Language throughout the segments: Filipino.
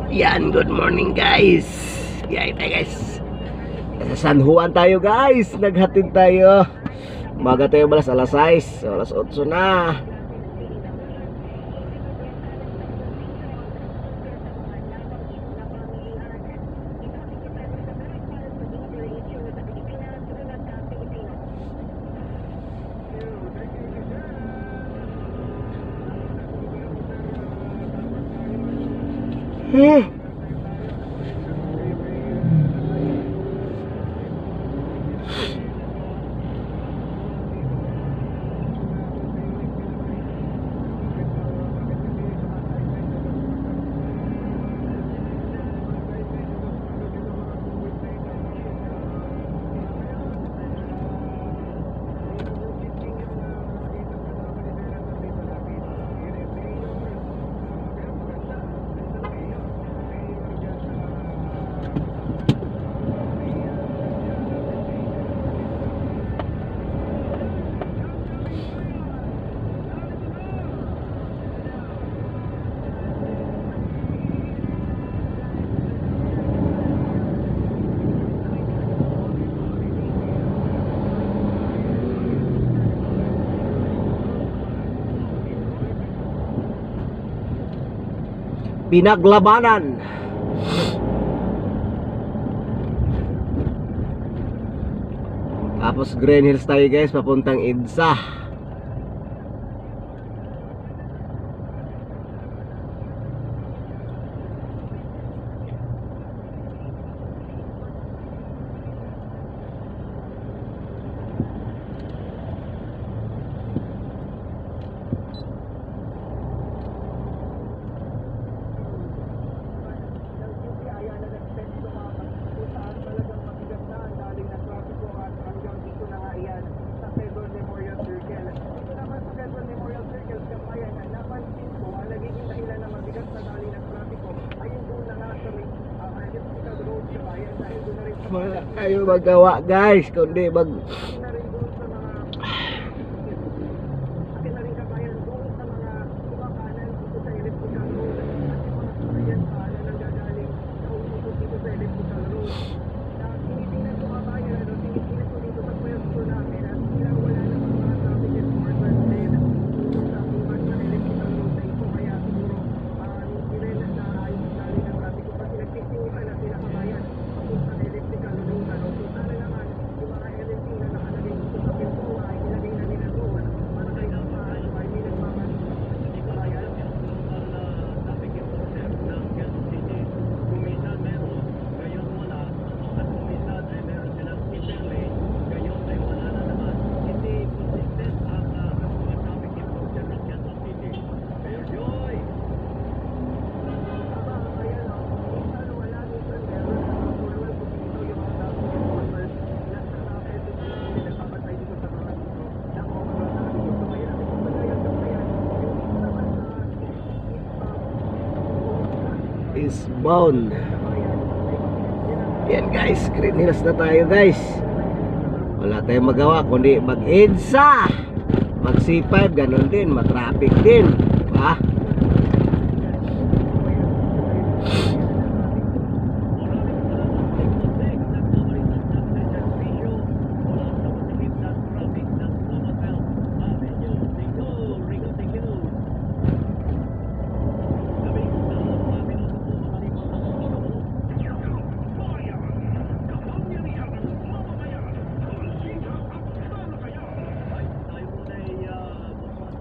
Yan, good morning guys. Yan tayo guys. Sa San Juan tayo guys. Naghatid tayo. Umaga tayo balas alas 6. Alas 8 na. Pinaglabanan. Tapos Green Hills tayo guys, papuntang EDSA. Wala tayo magawa guys, kundi mag is bound. Yan guys, Green Hills na tayo guys. Wala tayong magawa kundi mag-EDSA, mag C5, ganun din, matraffic din, ha?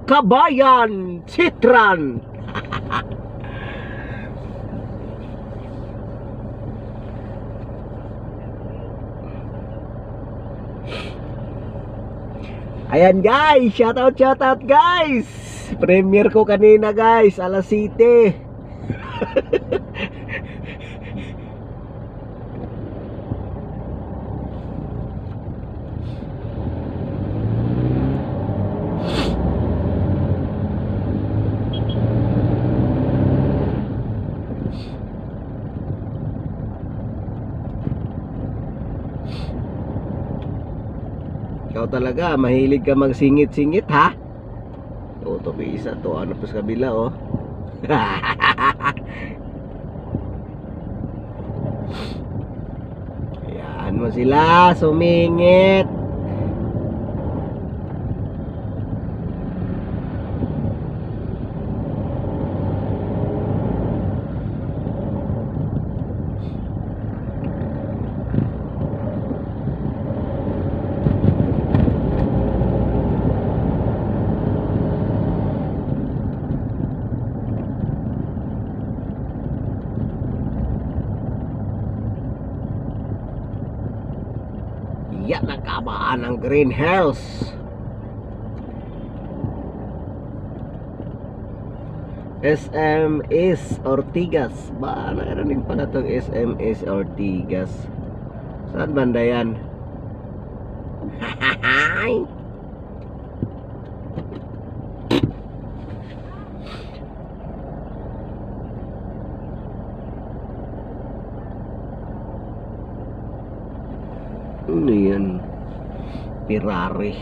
Kabayan Citran. Ayan guys, shout out guys. Premiere ko kanina guys, alas 7. Ikaw talaga, mahilig ka magsingit-singit ha? Ito, may isa to. Ano pa sa kabila oh. naman sila sumingit. Yan ang kabahan ng Green Hills. SMS Ortigas. Ba, narinig pala itong SMS Ortigas. Saan banda yan? Ano yan? Ferrari.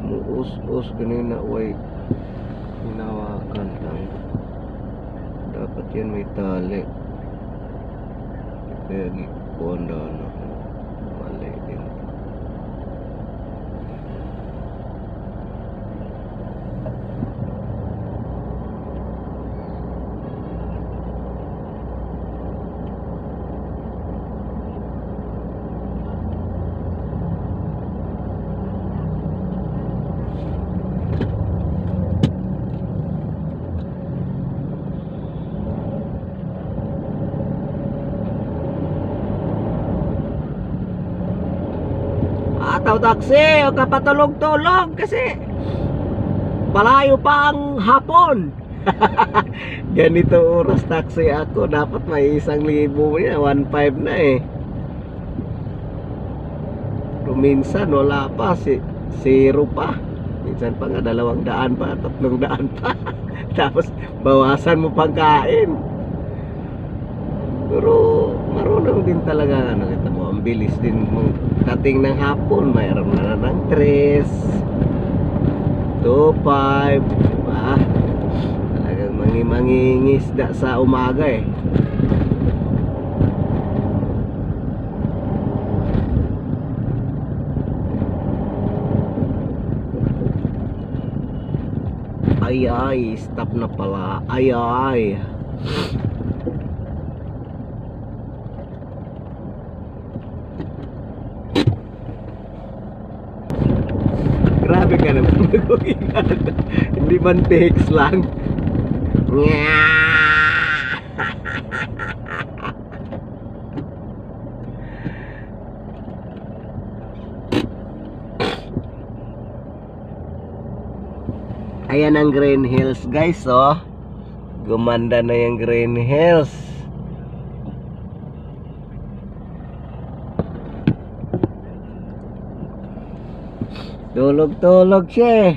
Muus-us kanina, way hinawakan lang. Dapat yan may tali. Kaya gikonda na. Mali din. Ataw taxi, o kapatulog-tulog kasi malayo pa ang hapon. Ganito oras taxi ako, dapat may 1,000 niya, 1,500 na eh. Pero minsan wala pa, zero pa. Minsan pa nga 200 pa, 300 pa. Tapos bawasan mo pagkain. Pero marunong din talaga, nakita mo, ang bilis din mong dating ng hapon, mayroon na ng 3, 2, 5, diba? Talagang mangingisda sa umaga eh. Ay, stop na pala. Ay. Grabe ka naman mag-uingat. Hindi man text lang. Ayan ang Green Hills guys, oh. Gumanda na yung Green Hills. Tulog-tulog siya eh.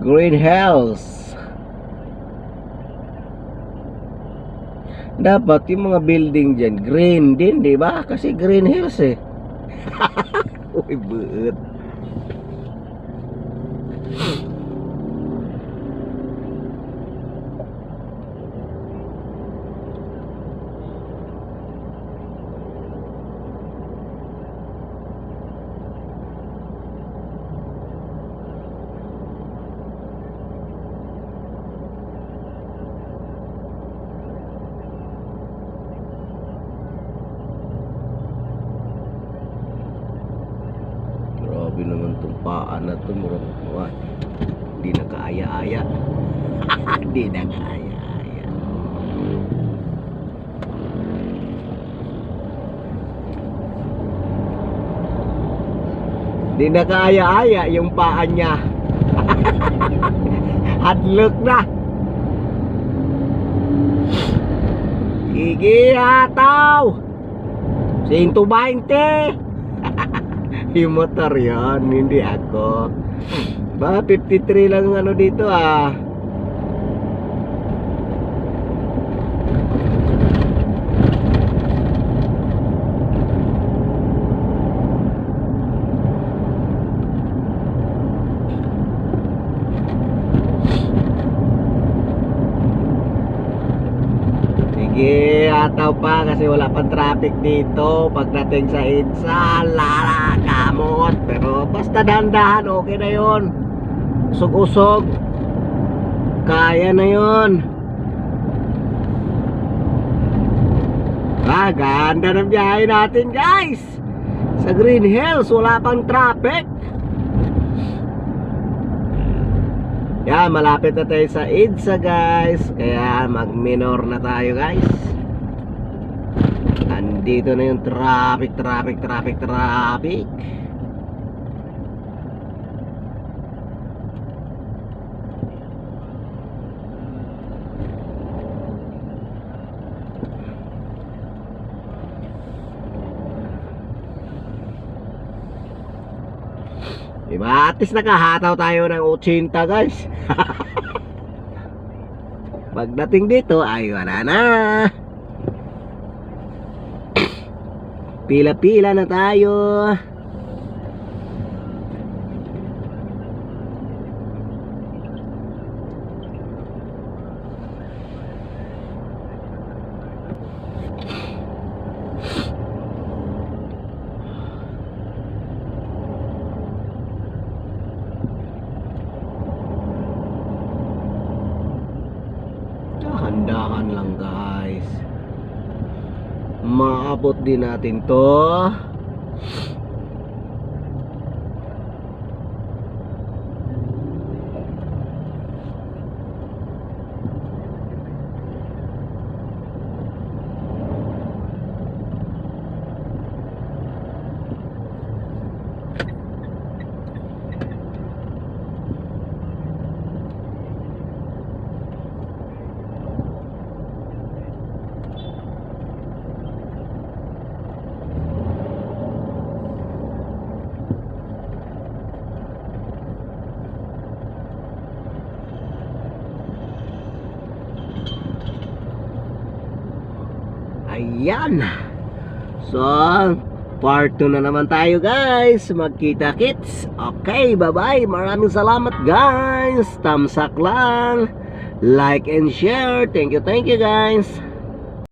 Green Hills. Dapat yung mga building dyan green din, di ba? Kasi Green Hills eh. Uy, buot. Grabe naman itong paan na ito. Hindi na kaaya-aya. Hindi na kaaya-aya. Hindi na kaaya-aya yung paan niya. Hadlok na. Sige, hataw. 120. Yung motor yon, hindi ako. Ba, 53 lang ano dito ah. Hataw pa kasi wala pang traffic dito pagdating sa EDSA. Lala, kamot. Pero basta dahan-dahan, okay na yun. Usog-usog, kaya na yun. Ganda ng biyahe natin, guys. Sa Green Hills, wala pang traffic. Yan, malapit na tayo sa EDSA, guys. Kaya mag-minor na tayo, guys. Andito na yung traffic. Diba? At least nakahataw tayo ng 80, guys. Pagdating dito ay wala na. Pila-pila na tayo. Handahan lang, guys. Maabot din natin to. Ayan. So, part 2 na naman tayo, guys. Magkita-kits. Okay, bye-bye. Maraming salamat, guys. Thumbs up lang. Like and share. Thank you, guys.